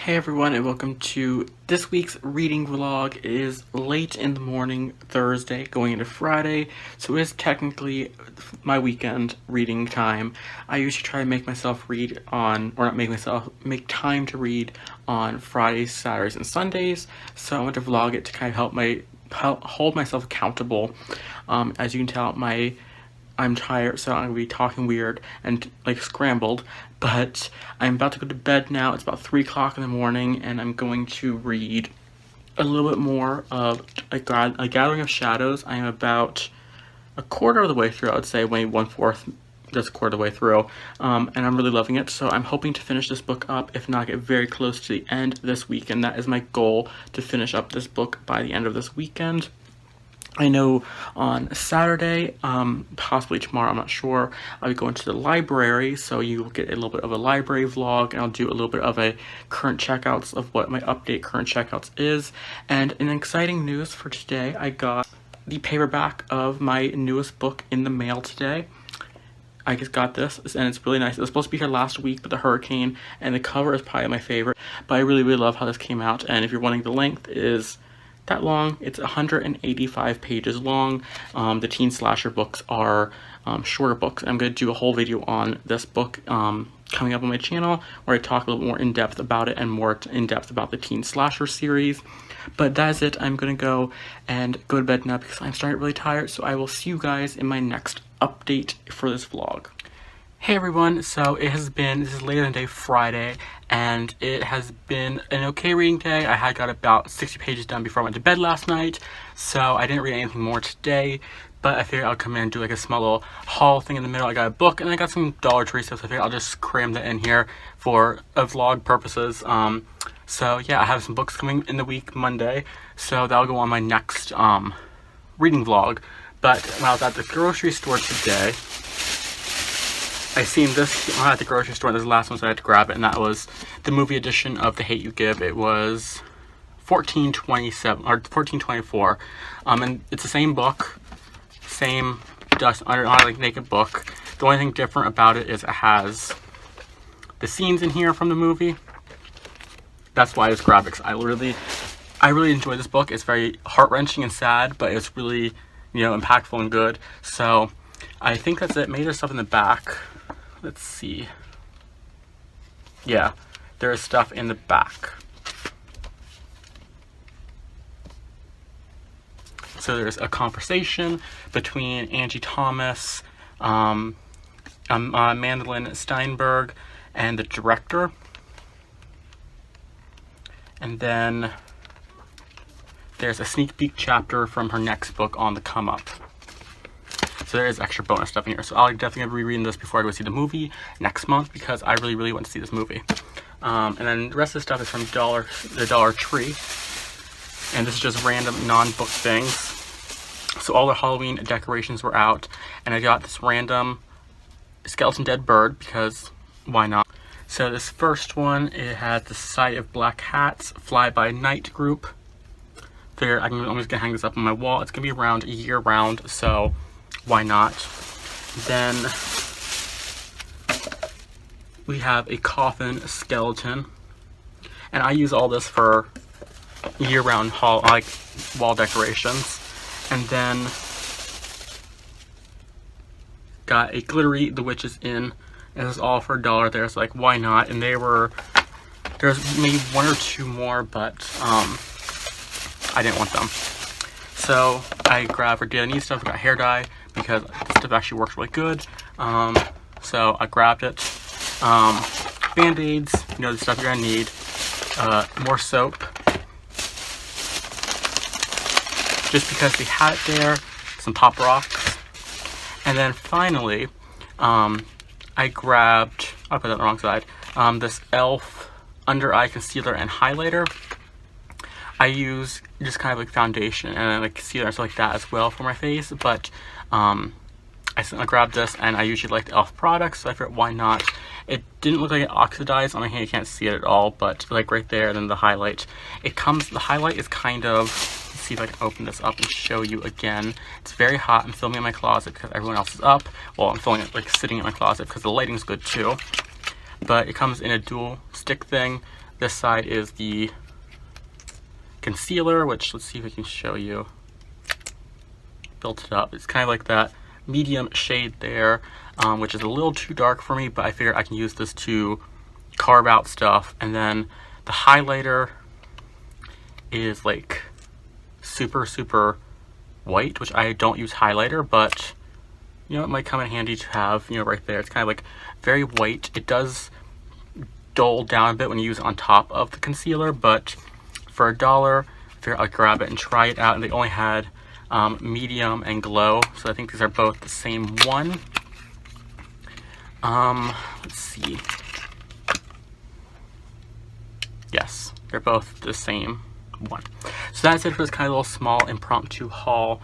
Hey everyone, and welcome to this week's reading vlog. It is late in the morning, Thursday, going into Friday, so it is technically my weekend reading time. I usually try to make myself read on, or not make myself, make time to read on Fridays, Saturdays, and Sundays, so I want to vlog it to kind of hold myself accountable. As you can tell, I'm tired, so I'm gonna be talking weird and like scrambled, but I'm about to go to bed now. It's about 3 o'clock in the morning, and I'm going to read a little bit more of A Gathering of Shadows. I am about a quarter of the way through, I would say, maybe 1/4, just a quarter of the way through, and I'm really loving it, so I'm hoping to finish this book up, if not get very close to the end this weekend. That is my goal, to finish up this book by the end of this weekend. I know on Saturday, possibly tomorrow, I'm not sure, I'll be going to the library, so you will get a little bit of a library vlog, and I'll do a little bit of a current checkouts of what my update current checkouts is. And in exciting news for today, I got the paperback of my newest book in the mail today. I just got this, and it's really nice. It was supposed to be here last week, but the hurricane, and the cover is probably my favorite, but I really love how this came out. And if you're wondering, the length is that long. It's 185 pages long. The teen slasher books are shorter books. I'm going to do a whole video on this book coming up on my channel, where I talk a little more in depth about it and more in depth about the teen slasher series. But that is it. I'm going to go to bed now because I'm starting really tired, so I will see you guys in my next update for this vlog. Hey everyone, so this is later in the day, Friday, and it has been an okay reading day. I had got about 60 pages done before I went to bed last night, so I didn't read anything more today, but I figured I'll come in and do like a small little haul thing in the middle. I got a book, and I got some Dollar Tree stuff, so I figured I'll just cram that in here for vlog purposes. So yeah, I have some books coming in the week, Monday, so that'll go on my next reading vlog. But when I was at the grocery store today, I seen this at the grocery store. This is the last one, so I had to grab it, and that was the movie edition of The Hate U Give. It was $14.27 or $14.24, and it's the same book, same dust under like naked book. The only thing different about it is it has the scenes in here from the movie. That's why I just grabbed it, 'cause I really enjoy this book. It's very heart-wrenching and sad, but it's really, impactful and good. So I think that's it. Maybe there's stuff in the back. Let's see. Yeah, there is stuff in the back. So there's a conversation between Angie Thomas, Mandolin Steinberg, and the director. And then there's a sneak peek chapter from her next book on the come up. So there is extra bonus stuff in here. So I'll definitely be rereading this before I go see the movie next month, because I really want to see this movie. And then the rest of the stuff is from the Dollar Tree. And this is just random non-book things. So all the Halloween decorations were out. And I got this random skeleton dead bird, because why not? So this first one, it has the Society of Black Hats Fly By Night group. I'm just gonna hang this up on my wall. It's gonna be around year round, so why not? Then we have a coffin skeleton, and I use all this for year-round wall decorations. And then got a glittery The Witch's Inn, and this is all for $1 there, so like why not? And there's maybe one or two more, but I didn't want them. So I grabbed for daily needs stuff. I got hair dye, because this stuff actually works really good. So I grabbed it. Band-aids, the stuff you're gonna need. More soap, just because they had it there. Some Pop Rocks. And then finally, I grabbed, I'll put that on the wrong side, this e.l.f. under eye concealer and highlighter. I use just kind of like foundation and then like concealer and stuff like that as well for my face, but I grabbed this, and I usually like the e.l.f. products, so I figured why not. It didn't look like it oxidized. On my hand you can't see it at all, but like right there, and then the highlight. The highlight is kind of, let's see if I can open this up and show you again. It's very hot. I'm filming in my closet because everyone else is up. Well, I'm filming it like sitting in my closet because the lighting's good too. But it comes in a dual stick thing. This side is the concealer, which let's see if I can show you. Built it up. It's kind of like that medium shade there, which is a little too dark for me, but I figured I can use this to carve out stuff. And then the highlighter is like super white, which I don't use highlighter, but you know, it might come in handy to have, you know, right there. It's kind of like very white. It does dull down a bit when you use it on top of the concealer, but for $1, I figured I'd grab it and try it out. And they only had medium and glow, so I think these are both the same one. Let's see. Yes, they're both the same one. So that's it for this kind of little small impromptu haul.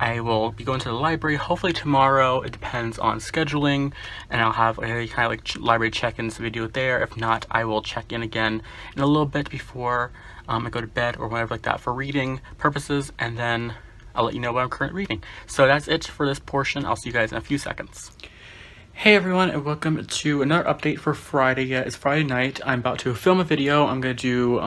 I will be going to the library hopefully tomorrow. It depends on scheduling, and I'll have a kind of like library check-ins video there. If not, I will check in again in a little bit before I go to bed or whatever like that for reading purposes, and then I'll let you know what I'm currently reading. So that's it for this portion. I'll see you guys in a few seconds. Hey everyone, and welcome to another update for Friday. Yeah, it's Friday night. I'm about to film a video. I'm gonna do,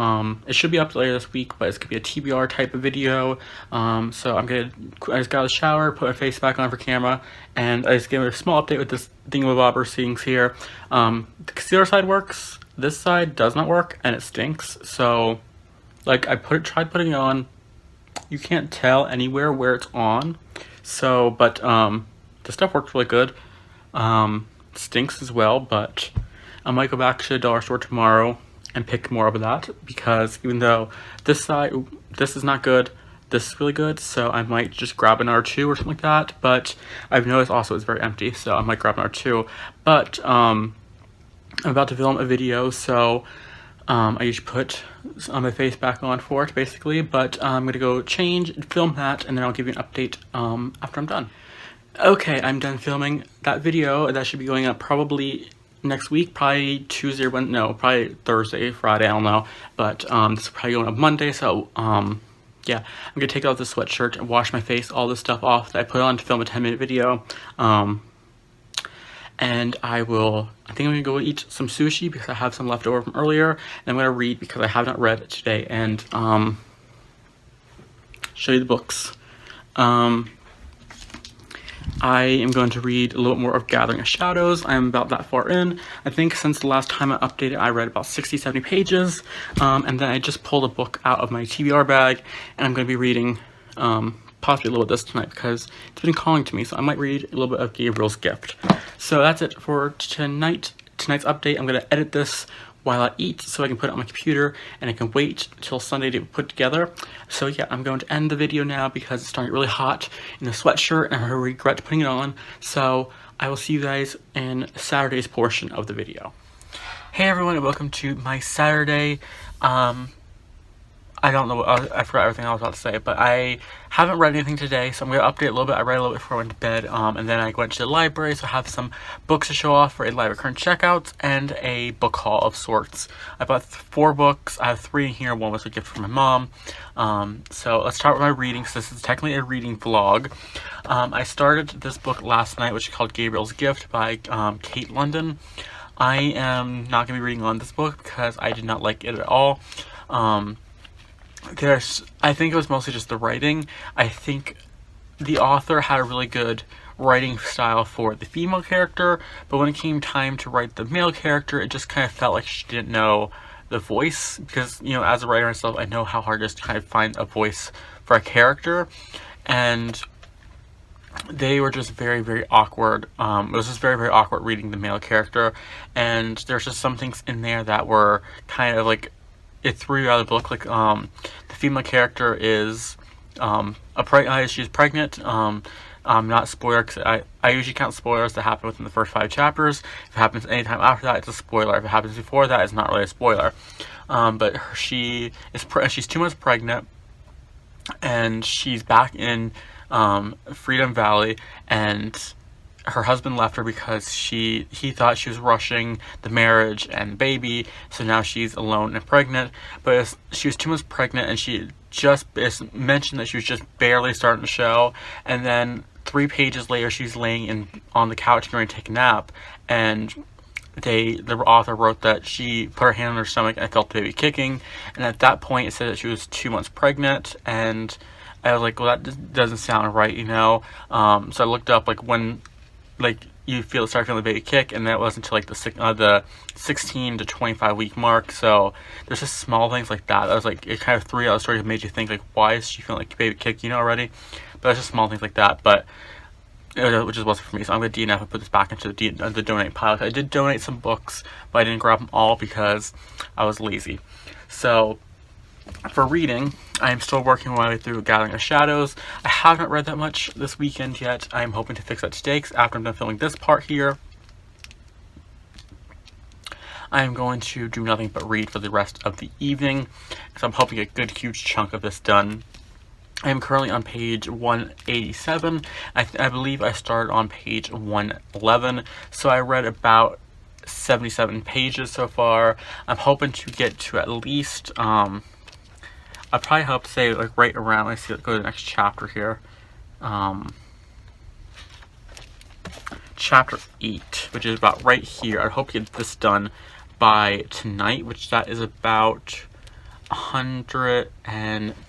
it should be up later this week, but it's gonna be a TBR type of video. So I just got out of the shower, put my face back on for camera, and I just gave a small update with this thingamabobber things here. The concealer side works, this side does not work, and it stinks. So, like, I tried putting it on. You can't tell anywhere where it's on. So, but, the stuff works really good. Stinks as well, but I might go back to the dollar store tomorrow and pick more of that, because even though this is not good, this is really good, so I might just grab another two or something like that. But I've noticed also it's very empty, so I might grab another two. But I'm about to film a video, so I usually put my face back on for it basically, but I'm gonna go change, film that, and then I'll give you an update after I'm done. Okay, I'm done filming that video. That should be going up probably next week, probably Tuesday, probably Thursday, Friday, I don't know. But this is probably going up Monday, so yeah, I'm gonna take out the sweatshirt and wash my face, all this stuff off that I put on to film a 10-minute video. And I think I'm gonna go eat some sushi because I have some left over from earlier, and I'm gonna read because I have not read it today, and show you the books. I am going to read a little more of Gathering of Shadows. I'm about that far in. I think since the last time I updated, I read about 60-70 pages. And then I just pulled a book out of my TBR bag, and I'm going to be reading possibly a little bit this tonight because it's been calling to me. So I might read a little bit of Gabriel's Gift. So that's it for tonight's update. I'm going to edit this while I eat so I can put it on my computer, and I can wait till Sunday to put together. So yeah, I'm going to end the video now because it's starting really hot in the sweatshirt and I regret putting it on. So I will see you guys in Saturday's portion of the video. Hey everyone, and welcome to my Saturday. I don't know, I forgot everything I was about to say, but I haven't read anything today, so I'm going to update a little bit. I read a little bit before I went to bed, and then I went to the library, so I have some books to show off for a library current checkouts and a book haul of sorts. I bought 4 books. I have 3 in here. One was a gift from my mom. So let's start with my reading, so this is technically a reading vlog. I started this book last night, which is called Gabriel's Gift by Kate London. I am not going to be reading on this book because I did not like it at all. I think it was mostly just the writing. I think the author had a really good writing style for the female character, but when it came time to write the male character, it just kind of felt like she didn't know the voice, because, you know, as a writer myself, I know how hard it is to kind of find a voice for a character, and they were just very awkward. It was just very awkward reading the male character, and there's just some things in there that were kind of like, it threw you out of the book. Like, the female character is she's pregnant. Not spoiler, because I usually count spoilers that happen within the first 5 chapters. If it happens anytime after that, it's a spoiler. If it happens before that, it's not really a spoiler. But she's 2 months pregnant, and she's back in Freedom Valley, and her husband left her because he thought she was rushing the marriage and baby, so now she's alone and pregnant. But she was 2 months pregnant, and she just mentioned that she was just barely starting to show, and then 3 pages later she's laying on the couch going to take a nap, and the author wrote that she put her hand on her stomach and felt the baby kicking, and at that point it said that she was 2 months pregnant, and I was like, well, that doesn't sound right, you know. So I looked up like when you start feeling the baby kick, and that wasn't until like the 16 to 25 week mark. So there's just small things like that. I was like, it kind of threw out the story, made you think like, why is she feeling like baby kick, you know, already? But it's just small things like that. But which just wasn't for me, so I'm going to DNF and put this back into the donate pile. I did donate some books, but I didn't grab them all because I was lazy. So for reading, I am still working my way through Gathering of Shadows. I haven't read that much this weekend yet. I am hoping to fix that today, because after I'm done filming this part here, I am going to do nothing but read for the rest of the evening, so I'm hoping a good huge chunk of this done. I am currently on page 187. I believe I started on page 111, so I read about 77 pages so far. I'm hoping to get to at least, I probably hope to say like right around, let's see, let's go to the next chapter here. Chapter 8, which is about right here. I hope to get this done by tonight, which that is about 110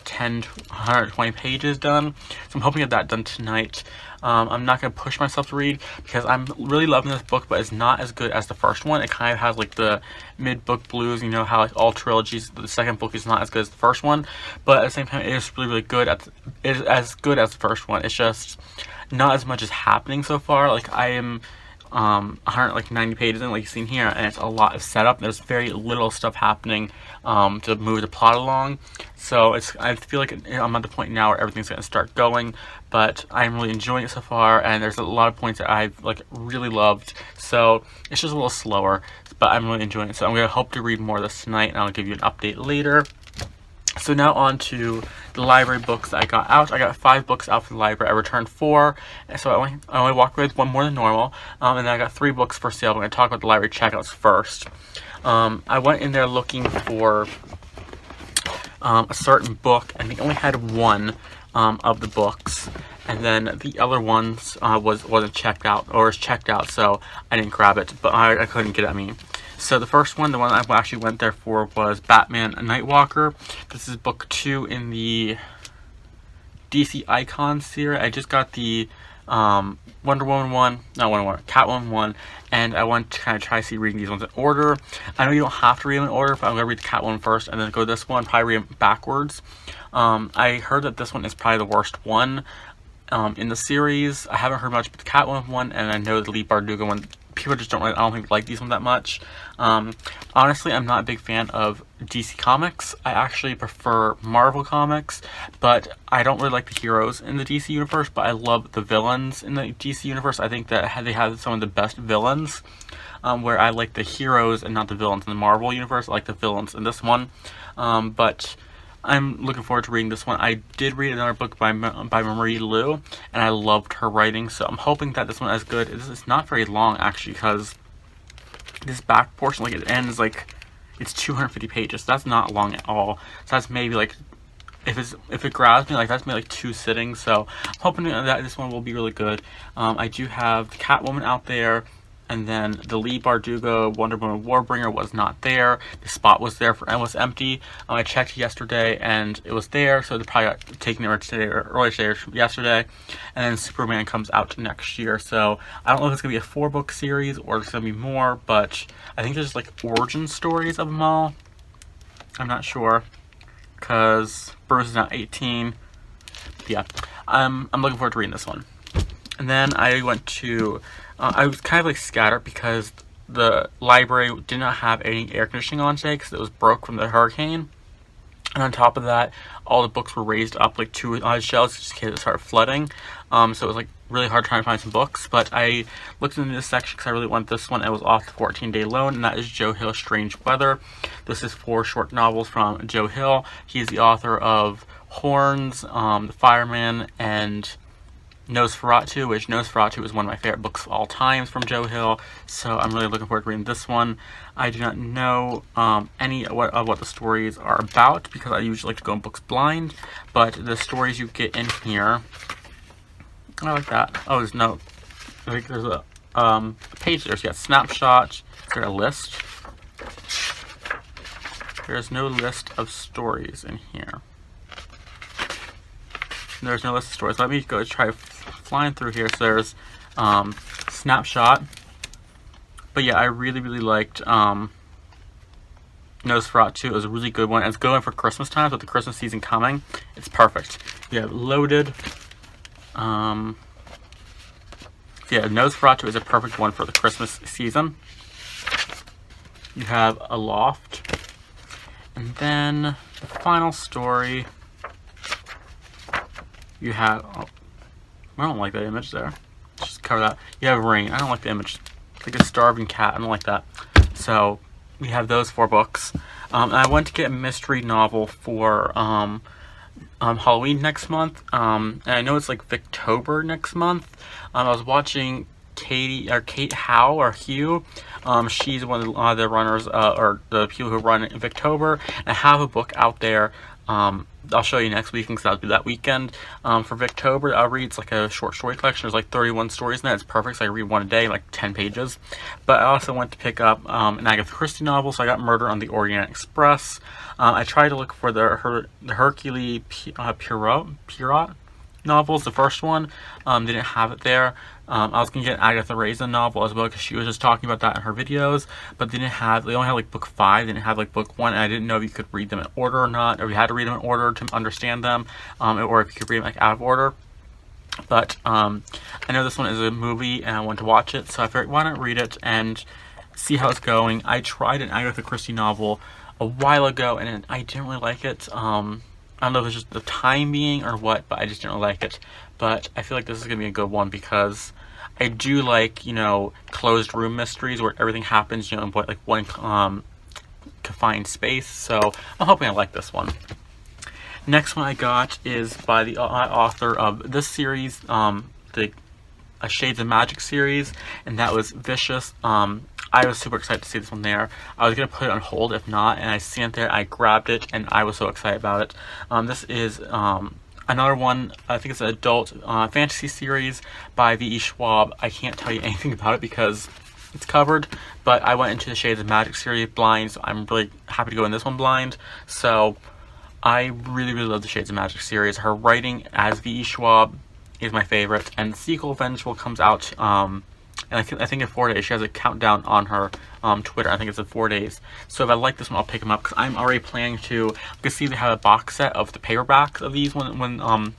to 120 pages done, so I'm hoping to get that done tonight. I'm not going to push myself to read because I'm really loving this book, but it's not as good as the first one. It kind of has like the mid-book blues, you know how like all trilogies, the second book is not as good as the first one, but at the same time it is really good. It is as good as the first one. It's just not as much is happening so far. Like I am 190 pages in, like you've seen here, and it's a lot of setup. There's very little stuff happening to move the plot along. So I feel like I'm at the point now where everything's going to start going, but I'm really enjoying it so far, and there's a lot of points that I've like really loved. So it's just a little slower, but I'm really enjoying it. So I'm going to hope to read more of this tonight, and I'll give you an update later. So now on to the library books that I got out. I got 5 books out from the library. I returned 4, so I only walked away with 1 more than normal. And then I got 3 books for sale. I'm going to talk about the library checkouts first. I went in there looking for a certain book, and they only had 1 of the books. And then the other ones wasn't checked out, or was checked out, so I didn't grab it. But I couldn't get it, I mean. So the first one, the one I actually went there for, was Batman Nightwalker. This is book 2 in the DC Icons series. I just got the Wonder Woman one, not Wonder Woman, Catwoman one, and I want to kind of try to see reading these ones in order. I know you don't have to read them in order, but I'm going to read the Catwoman first and then go to this one, probably read them backwards. I heard that this one is probably the worst one in the series. I haven't heard much about the Catwoman one, and I know the Leigh Bardugo one, people just I don't think like these ones that much. Honestly, I'm not a big fan of DC Comics. I actually prefer Marvel Comics, but I don't really like the heroes in the DC universe, but I love the villains in the DC universe. I think that they have some of the best villains, where I like the heroes and not the villains in the Marvel universe. I like the villains in this one, but I'm looking forward to reading this one. I did read another book by Marie Lu, and I loved her writing, so I'm hoping that this one is good. It's not very long, actually, because this back portion, like, it ends, like, it's 250 pages. So that's not long at all. So that's maybe, like, if it grabs me, like, that's maybe, like, 2 sittings. So I'm hoping that this one will be really good. I do have the Catwoman out there, and then the Leigh Bardugo Wonder Woman Warbringer was not there. The spot was there and was empty. I checked yesterday and it was there, so they probably got taken over today or earlier today or yesterday. And then Superman comes out next year, so I don't know if it's gonna be a 4-book series or it's gonna be more, but I think there's like origin stories of them all. I'm not sure, because Bruce is now 18. Yeah, I'm looking forward to reading this one. And then I went to, I was kind of like scattered because the library did not have any air conditioning on today because it was broke from the hurricane. And on top of that, all the books were raised up like 2 shelves just in case it started flooding. So it was like really hard trying to find some books. But I looked into this section because I really wanted this one. It was off the 14-day loan, and that is Joe Hill, Strange Weather. This is 4 short novels from Joe Hill. He is the author of Horns, The Fireman, and Nosferatu, which Nosferatu is one of my favorite books of all times from Joe Hill, so I'm really looking forward to reading this one. I do not know any of what the stories are about because I usually like to go in books blind, but the stories you get in here, I like that. Oh, there's no, I think there's a page there. So you got snapshot. Is there a list? There's no list of stories in here. There's no list of stories. Let me go try flying through here. So there's snapshot. But yeah, I really liked Nosferatu. It was a really good one. It's going for Christmas time, so with the Christmas season coming, it's perfect. We have Loaded. Yeah, Nosferatu is a perfect one for the Christmas season. You have Aloft. And then the final story, you have, oh, I don't like that image there. Just cover that. You have Ring. I don't like the image. It's like a starving cat. I don't like that. So we have those 4 books. And I went to get a mystery novel for Halloween next month. And I know it's like Victober next month. I was watching Kate Howe or Hugh. She's one of the runners or the people who run Victober. And I have a book out there. I'll show you next week because that'll be that weekend. For Victober, I'll read. It's like a short story collection. There's like 31 stories in that. It's perfect. So I read one a day, like 10 pages. But I also went to pick up an Agatha Christie novel. So I got Murder on the Orient Express. I tried to look for the Hercule Poirot novels. The first one didn't have it there. I was gonna get Agatha Raisin novel as well because she was just talking about that in her videos, but they only had like book 5, they didn't have like book 1, and I didn't know if you could read them in order or not, or you had to read them in order to understand them, or if you could read them like out of order. But I know this one is a movie and I want to watch it, so I figured why not read it and see how it's going. I tried an Agatha Christie novel a while ago and I didn't really like it. I don't know if it's just the timing or what, but I just didn't really like it. But I feel like this is going to be a good one because I do like, closed room mysteries where everything happens, in like one confined space. So I'm hoping I like this one. Next one I got is by the author of this series, the Shades of Magic series, and that was Vicious. I was super excited to see this one there. I was going to put it on hold if not, and I seen it there, I grabbed it, and I was so excited about it. This is another one, I think it's an adult fantasy series by V.E. Schwab. I can't tell you anything about it because it's covered, but I went into the Shades of Magic series blind, so I'm really happy to go in this one blind. So I really love the Shades of Magic series. Her writing as V.E. Schwab is my favorite, and the sequel Vengeful comes out and I think in 4 days. She has a countdown on her Twitter. I think it's in 4 days. So if I like this one, I'll pick them up because I'm already planning to. You can see they have a box set of the paperbacks of these when on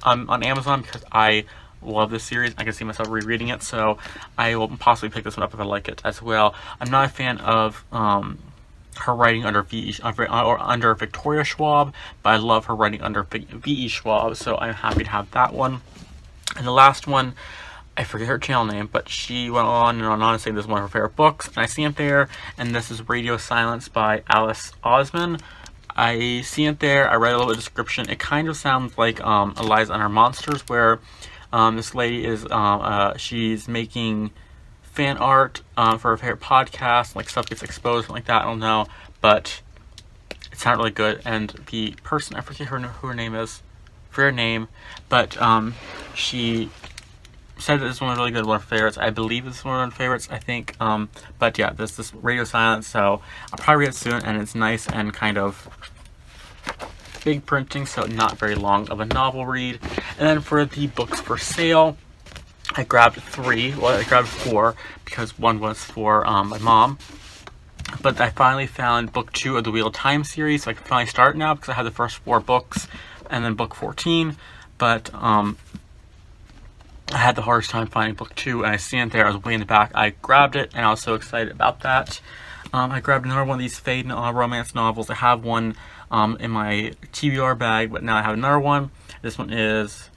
Amazon because I love this series. I can see myself rereading it, so I will possibly pick this one up if I like it as well. I'm not a fan of her writing under under Victoria Schwab, but I love her writing under V.E. Schwab, so I'm happy to have that one. And the last one, I forget her channel name, but she went on and on saying this is one of her favorite books, and I see it there, and this is Radio Silence by Alice Osman. I see it there, I read a little description. It kind of sounds like Eliza and Her Monsters, where this lady is, she's making fan art for her favorite podcast, like stuff gets exposed, something like that, I don't know, but it sounded really good, and the person, I forget who her name is, for her name, but she said that this is one really good, one of her favorites. I believe this is one of her favorites, I think, but yeah, this Radio Silence, so I'll probably read it soon, and it's nice and kind of big printing, so not very long of a novel read. And then for the books for sale, I grabbed 3. Well, I grabbed 4 because one was for my mom. But I finally found book 2 of the Wheel of Time series, so I can finally start now because I had the first 4 books and then book 14. But I had the hardest time finding book 2, and I see it there. I was way in the back. I grabbed it, and I was so excited about that. I grabbed another one of these Fade romance novels. I have one in my TBR bag, but now I have another one. This one is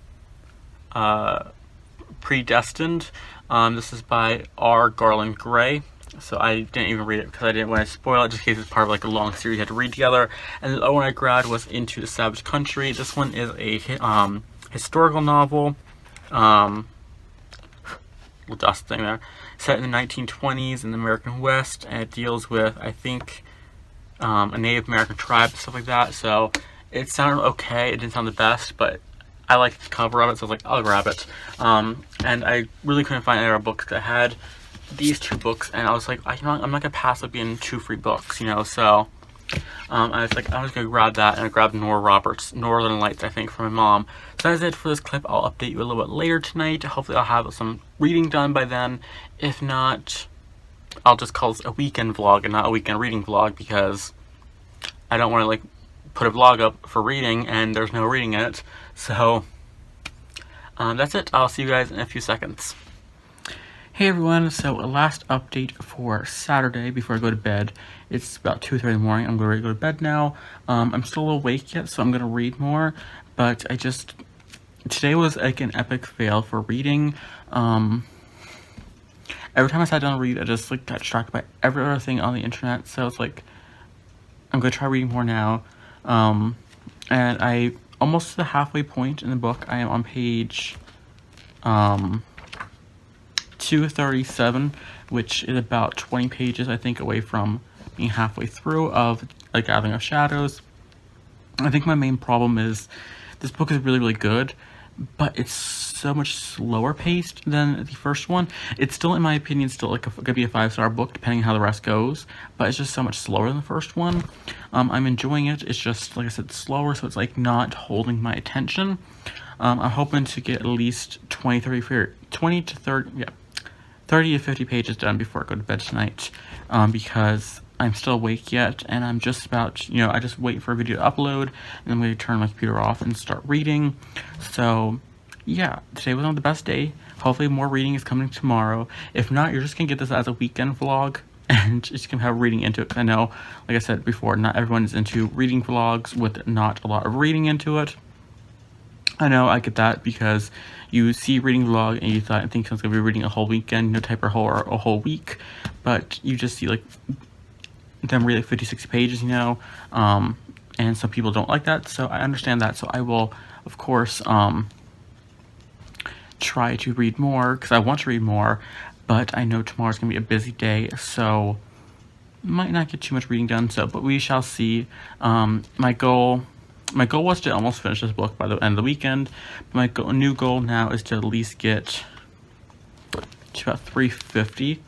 Predestined. This is by R. Garland Gray. So I didn't even read it because I didn't want to spoil it, just in case it's part of like a long series you had to read together. And the other one I grabbed was Into the Savage Country. This one is a historical novel. Little dust thing there. Set in the 1920s in the American West, and it deals with, I think, a Native American tribe and stuff like that. So it sounded okay. It didn't sound the best, but I like the cover of it, so I was like, I'll grab it. And I really couldn't find any other books. I had these 2 books, and I was like, I'm not gonna pass up getting 2 free books, so I was like, I'm just gonna grab that, and I grabbed Nora Roberts' Northern Lights, I think, from my mom. So that's it for this clip. I'll update you a little bit later tonight. Hopefully I'll have some reading done by then. If not, I'll just call this a weekend vlog and not a weekend reading vlog, because I don't want to put a vlog up for reading and there's no reading in it. So that's it. I'll see you guys in a few seconds. Hey everyone, so a last update for Saturday before I go to bed. It's about 2:30 in the morning. I'm ready to go to bed now. I'm still awake yet, so I'm gonna read more, but today was like an epic fail for reading. Every time I sat down to read, I just got distracted by every other thing on the internet, so it's like, I'm gonna try reading more now. And I almost to the halfway point in the book. I am on page 237, which is about 20 pages, I think, away from being halfway through of Gathering of Shadows. I think my main problem is this book is really, really good, but it's so much slower paced than the first one. It's still, in my opinion, gonna be a 5-star book, depending on how the rest goes, but it's just so much slower than the first one. I'm enjoying it. It's just, like I said, slower, so it's not holding my attention. I'm hoping to get at least 30 to 50 pages done before I go to bed tonight, because I'm still awake yet, and I'm just about, I just wait for a video to upload, and then I'm going to turn my computer off and start reading. So, yeah, today was not the best day. Hopefully more reading is coming tomorrow. If not, you're just going to get this as a weekend vlog, and just going to have reading into it, because I know, like I said before, not everyone is into reading vlogs with not a lot of reading into it. I know, I get that, because you see reading vlog and you think someone's gonna be reading a whole weekend, type a whole week, but you just see them read 50, 60 pages, and some people don't like that, so I understand that. So I will, of course, try to read more, because I want to read more, but I know tomorrow's gonna be a busy day, so might not get too much reading done. But we shall see. My goal was to almost finish this book by the end of the weekend. My new goal now is to at least get to about 350,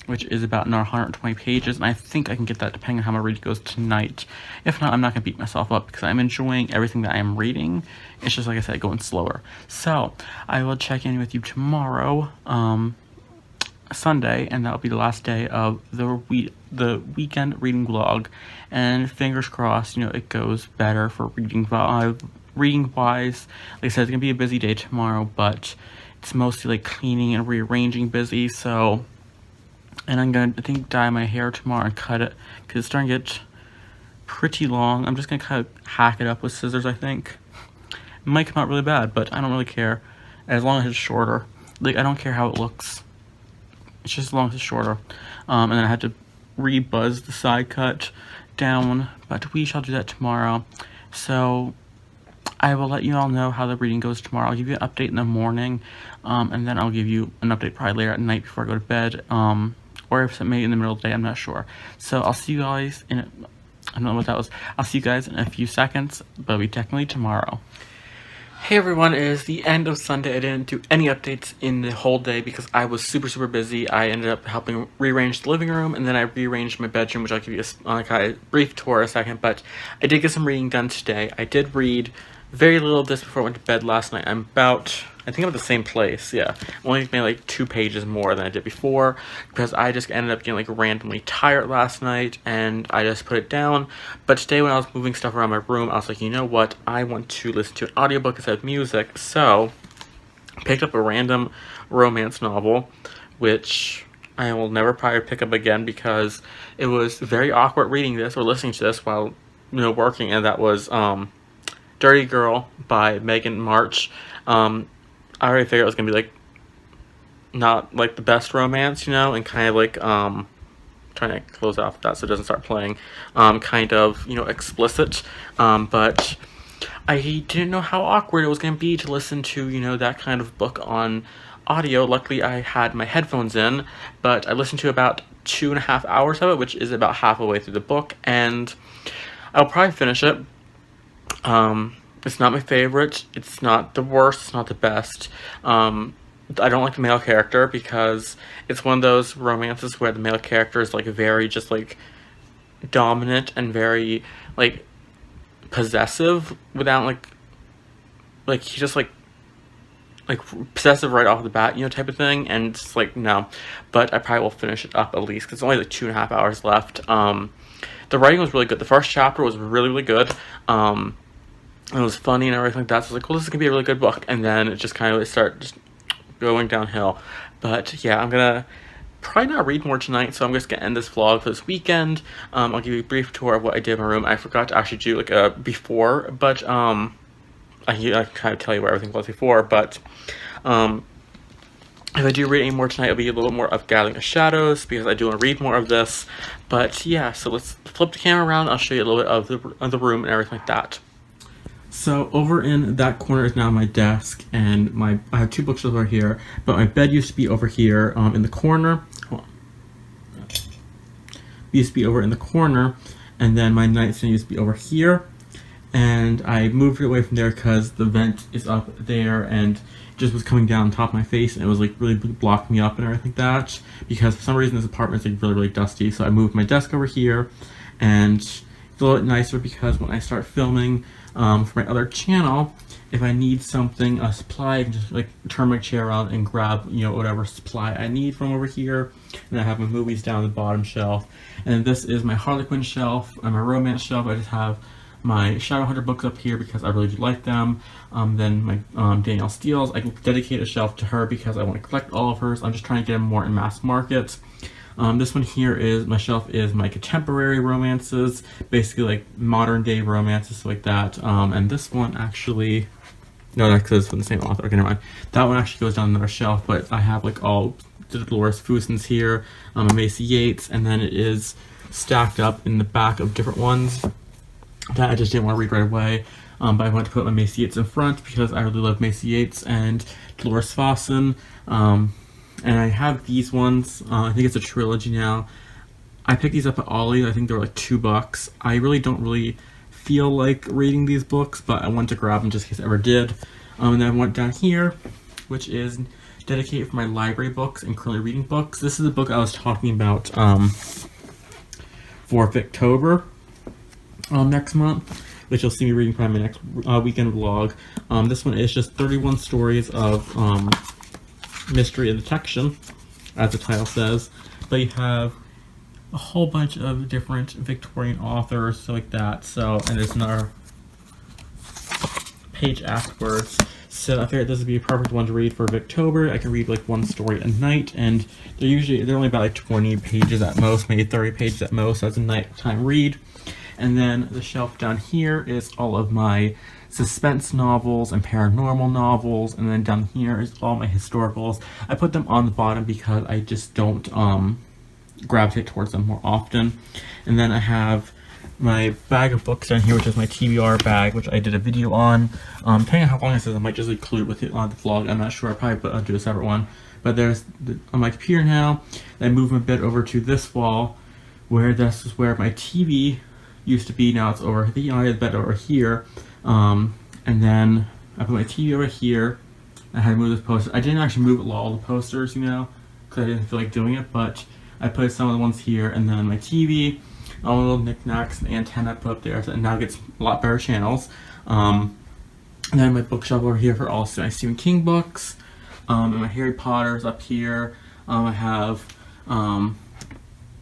which is about another 120 pages, and I think I can get that depending on how my reading goes tonight. If not, I'm not going to beat myself up, because I'm enjoying everything that I am reading. It's just, like I said, going slower. So, I will check in with you tomorrow, Sunday, and that'll be the last day of the weekend reading vlog, and fingers crossed, it goes better for reading wise. Like I said, it's gonna be a busy day tomorrow, but it's mostly cleaning and rearranging busy. So, and I'm gonna dye my hair tomorrow and cut it, because it's starting to get pretty long. I'm just gonna kind of hack it up with scissors. I think it might come out really bad, but I don't really care, as long as it's shorter. I don't care how it looks. It's just as long as it's shorter. And then I had to rebuzz the side cut down, but we shall do that tomorrow. So I will let you all know how the reading goes tomorrow. I'll give you an update in the morning, and then I'll give you an update probably later at night before I go to bed, or if it's maybe in the middle of the day, I'm not sure. So I'll see you guys I don't know what that was. I'll see you guys in a few seconds, but it'll be technically tomorrow. Hey everyone, it is the end of Sunday. I didn't do any updates in the whole day because I was super busy. I ended up helping rearrange the living room, and then I rearranged my bedroom, which I'll give you a brief tour in a second. But I did get some reading done today. I did read very little of this before I went to bed last night. I think I'm at the same place, yeah. I only made 2 pages more than I did before, because I just ended up getting randomly tired last night, and I just put it down. But today when I was moving stuff around my room, I was like, you know what, I want to listen to an audiobook instead of music, so I picked up a random romance novel, which I will never probably pick up again, because it was very awkward reading this or listening to this while working, and that was Dirty Girl by Megan March. I already figured it was gonna be not the best romance, and kind of trying to close off that so it doesn't start playing, kind of explicit, but I didn't know how awkward it was gonna be to listen to that kind of book on audio. Luckily I had my headphones in, but I listened to about 2.5 hours of it, which is about half the way through the book, and I'll probably finish it. It's not my favorite. It's not the worst. It's not the best. I don't like the male character because it's one of those romances where the male character is like very just like dominant and very like possessive without like he's just like possessive right off the bat, you know, type of thing. And it's like no, but I probably will finish it up at least because it's only like 2.5 hours left. The writing was really good. The first chapter was really good. It was funny and everything like that. So I was like, well, this is gonna be a really good book. And then it just kind of started just going downhill. But yeah, I'm gonna probably not read more tonight, so I'm just gonna end this vlog for this weekend. I'll give you a brief tour of what I did in my room. I forgot to actually do like a before, but I can kind of tell you where everything was before. But if I do read any more tonight, it'll be a little more of Gathering of Shadows because I do want to read more of this. But yeah, so let's flip the camera around. I'll show you a little bit of the room and everything like that. So over in that corner is now my desk, and I have 2 bookshelves over here, but my bed used to be over here in the corner. Hold on. It used to be over in the corner, and then my nightstand used to be over here, and I moved it away from there because the vent is up there and it just was coming down on top of my face, and it was like really blocking me up and everything like that, because for some reason this apartment is like really dusty. So I moved my desk over here, and it's a little bit nicer because when I start filming for my other channel, if I need something, a supply, I can just like turn my chair around and grab, you know, whatever supply I need from over here. And I have my movies down the bottom shelf. And this is my Harlequin shelf and my romance shelf. I just have my Shadowhunter books up here because I really do like them. Then my Danielle Steele's, I can dedicate a shelf to her because I want to collect all of hers. I'm just trying to get them more in mass market. This one here is, my shelf is my contemporary romances, basically like modern day romances like that. And this one actually, no, that's because it's from the same author. Okay, never mind. That one actually goes down another shelf, but I have like all the Dolores Fusons here, a Macy Yates, and then it is stacked up in the back of different ones that I just didn't want to read right away. But I wanted to put my Macy Yates in front because I really love Macy Yates and Dolores Fuson. And I have these ones. I think it's a trilogy now. I picked these up at Ollie. I think they were like $2. I really don't feel like reading these books, but I wanted to grab them just in case I ever did. And then I went down here, which is dedicated for my library books and currently reading books. This is the book I was talking about for Victober next month, which you'll see me reading probably my next weekend vlog. This one is just 31 stories of mystery and detection, as the title says, but you have a whole bunch of different Victorian authors, so like that. So, and there's another page afterwards. So I figured this would be a perfect one to read for Victober. I can read like one story a night, and they're only about like 20 pages at most, maybe 30 pages at most. So that's a nighttime read. And then the shelf down here is all of my suspense novels and paranormal novels, and then down here is all my historicals. I put them on the bottom because I just don't gravitate towards them more often. And then I have my bag of books down here, which is my TBR bag, which I did a video on. Depending on how long this is, I might just include with it on the vlog. I'm not sure. I'll probably do a separate one. But there's on my computer now. I moved my bed over to this wall, where this is where my TV used to be. Now it's over. I have the bed over here. And then I put my TV over here. I had to move this poster. I didn't actually move all the posters, you know, because I didn't feel like doing it, but I put some of the ones here, and then my TV, all the little knickknacks and antenna I put up there, so it now gets a lot better channels. And then my bookshelf over here for all my Stephen King books, and my Harry Potter's up here. I have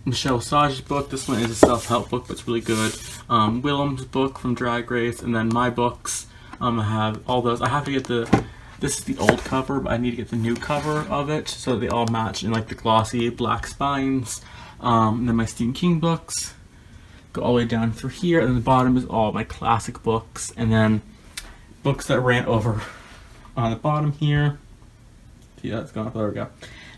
Michelle Sage's book. This one is a self-help book, but it's really good. Willem's book from Drag Race, and then my books. I have all those. I have to get this is the old cover, but I need to get the new cover of it so they all match in like the glossy black spines. And then my Stephen King books go all the way down through here, and then the bottom is all my classic books, and then books that ran over on the bottom here. See, that's gone up. There we go.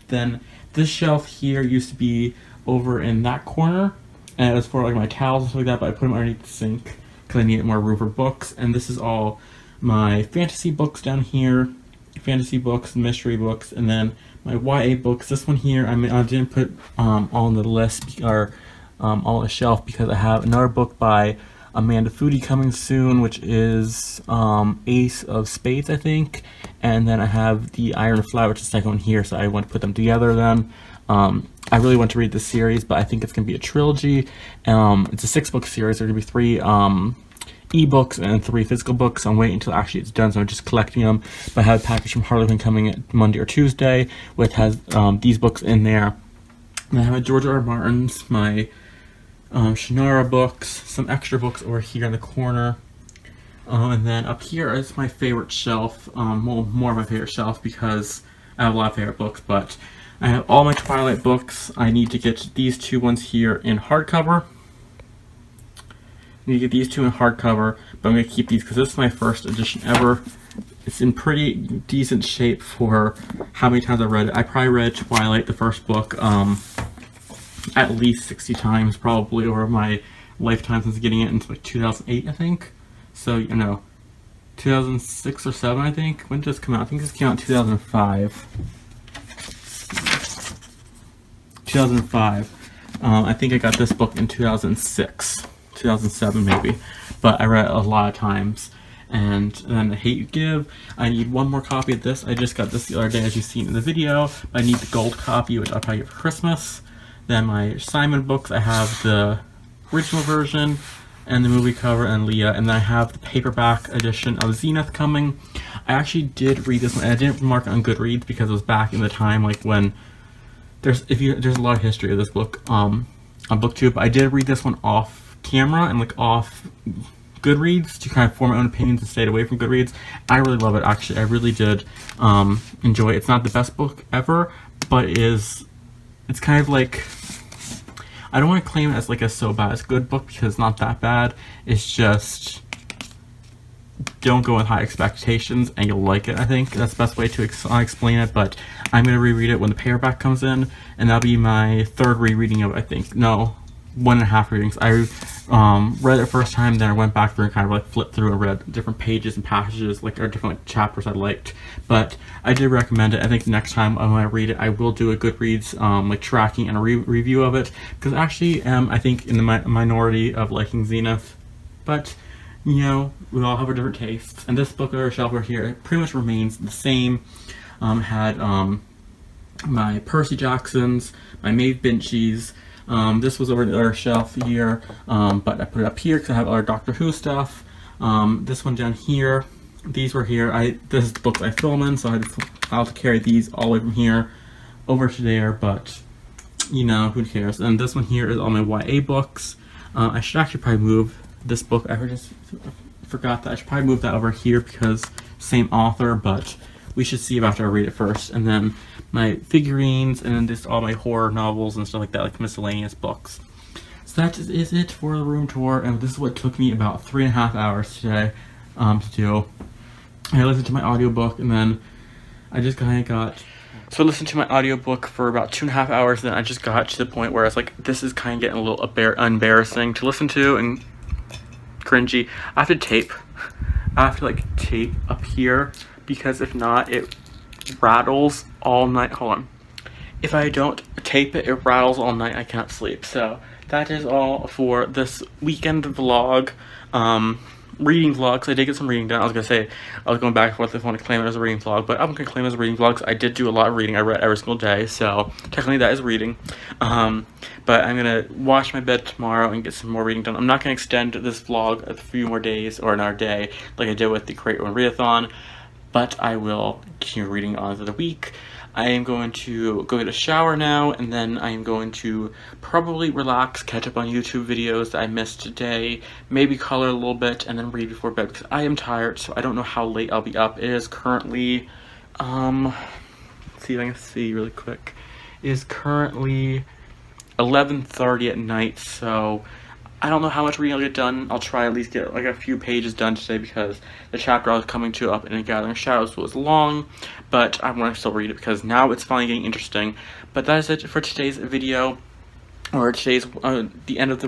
Then this shelf here used to be over in that corner, and it was for like my towels and stuff like that, but I put them underneath the sink because I needed more room for books. And this is all my fantasy books down here, fantasy books, mystery books, and then my YA books. This one here, I didn't put all on the list or all on the shelf because I have another book by Amanda Foodie coming soon, which is Ace of Spades, I think. And then I have the Iron of Flower, which is the second one here, so I want to put them together then. I really want to read this series, but I think it's going to be a trilogy. It's a 6-book series. There's going to be 3 ebooks and 3 physical books. So I'm waiting until actually it's done, so I'm just collecting them. But I have a package from Harlequin coming at Monday or Tuesday, which has these books in there. And I have a George R. R. Martin's, my Shannara books, some extra books over here in the corner. And then up here is my favorite shelf, well, more of my favorite shelf because I have a lot of favorite books, but I have all my Twilight books. I need to get these 2 ones here in hardcover. I need to get these 2 in hardcover, but I'm going to keep these because this is my first edition ever. It's in pretty decent shape for how many times I've read it. I probably read Twilight, the first book, at least 60 times probably over my lifetime since getting it into like 2008, I think. So, 2006 or 7, I think. When did this come out? I think this came out in 2005. 2005. I think I got this book in 2006. 2007 maybe. But I read it a lot of times. And then The Hate You Give. I need one more copy of this. I just got this the other day, as you've seen in the video. But I need the gold copy, which I'll probably get for Christmas. Then my Simon books, I have the original version and the movie cover and Leah, and then I have the paperback edition of Zenith coming. I actually did read this one, and I didn't mark it on Goodreads because it was back in the time like when there's a lot of history of this book on BookTube. But I did read this one off camera and like off Goodreads to kind of form my own opinions and stayed away from Goodreads. I really love it, actually. I really did enjoy it. It's not the best book ever, but it's kind of like, I don't want to claim it as like a so bad it's good book because it's not that bad. It's just, don't go with high expectations and you'll like it. I think that's the best way to explain it. But I'm going to reread it when the paperback comes in, and that'll be my 3rd rereading of it, I think. No, 1.5 readings. I read it the first time, then I went back through and kind of like flipped through and read different pages and passages, like, or different like, chapters I liked. But I did recommend it. I think next time when I read it, I will do a Goodreads like tracking and a review of it, because actually I think in the minority of liking Zenith. But we all have our different tastes, and this book on our shelf over here, it pretty much remains the same. Had my Percy Jacksons, my Maeve Binchie's. This was over the other shelf here, but I put it up here because I have other Doctor Who stuff. This one down here, these were here. This is the books I film in, so I'll have to carry these all the way from here over to there, but who cares. And this one here is all my YA books. I should actually probably move this book. I just forgot that I should probably move that over here because same author, but we should see after I read it first. And then my figurines, and then just all my horror novels and stuff like that, like miscellaneous books. So that is it for the room tour, and this is what took me about 3.5 hours today to do. I listened to my audiobook, and then I just kind of got... So I listened to my audiobook for about 2.5 hours, and then I just got to the point where I was like, this is kind of getting a little embarrassing to listen to and cringy. I have to tape. I have to like tape up here, because if not, it rattles all night. Hold on. If I don't tape it, it rattles all night. I can't sleep. So that is all for this weekend vlog. Reading vlog, because I did get some reading done. I was going to say, I was going back and forth if I want to claim it as a reading vlog, but I'm going to claim it as a reading vlog because I did do a lot of reading. I read every single day, so technically that is reading. But I'm going to wash my bed tomorrow and get some more reading done. I'm not going to extend this vlog a few more days or another day like I did with the Create One Readathon, but I will continue reading on through the week. I am going to go get a shower now, and then I am going to probably relax, catch up on YouTube videos that I missed today, maybe color a little bit, and then read before bed, because I am tired, so I don't know how late I'll be up. It is currently, let's see if I can see really quick. It is currently 11:30 at night, so I don't know how much reading I'll get done. I'll try at least get like a few pages done today, because the chapter I was coming to up in a Gathering Shadows was long, but I want to still read it because now it's finally getting interesting. But that is it for today's video, or today's the end of the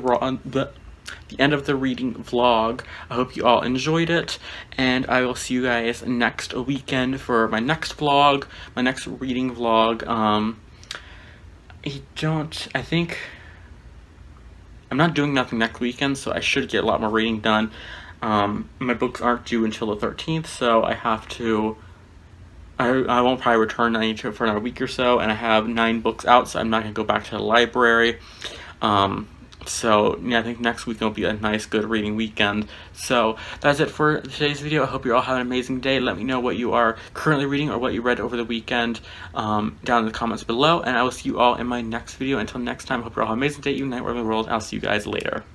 reading vlog. I hope you all enjoyed it, and I will see you guys next weekend for my next vlog, my next reading vlog. I'm not doing nothing next weekend, so I should get a lot more reading done. My books aren't due until the 13th, so I have to, I won't probably return any to it for another week or so, and I have 9 books out, so I'm not going to go back to the library. So yeah, I think next week will be a nice, good reading weekend. So that's it for today's video. I hope you all have an amazing day. Let me know what you are currently reading or what you read over the weekend down in the comments below, and I will see you all in my next video. Until next time, I hope you all have an amazing day, night, wherever in the world. I'll see you guys later.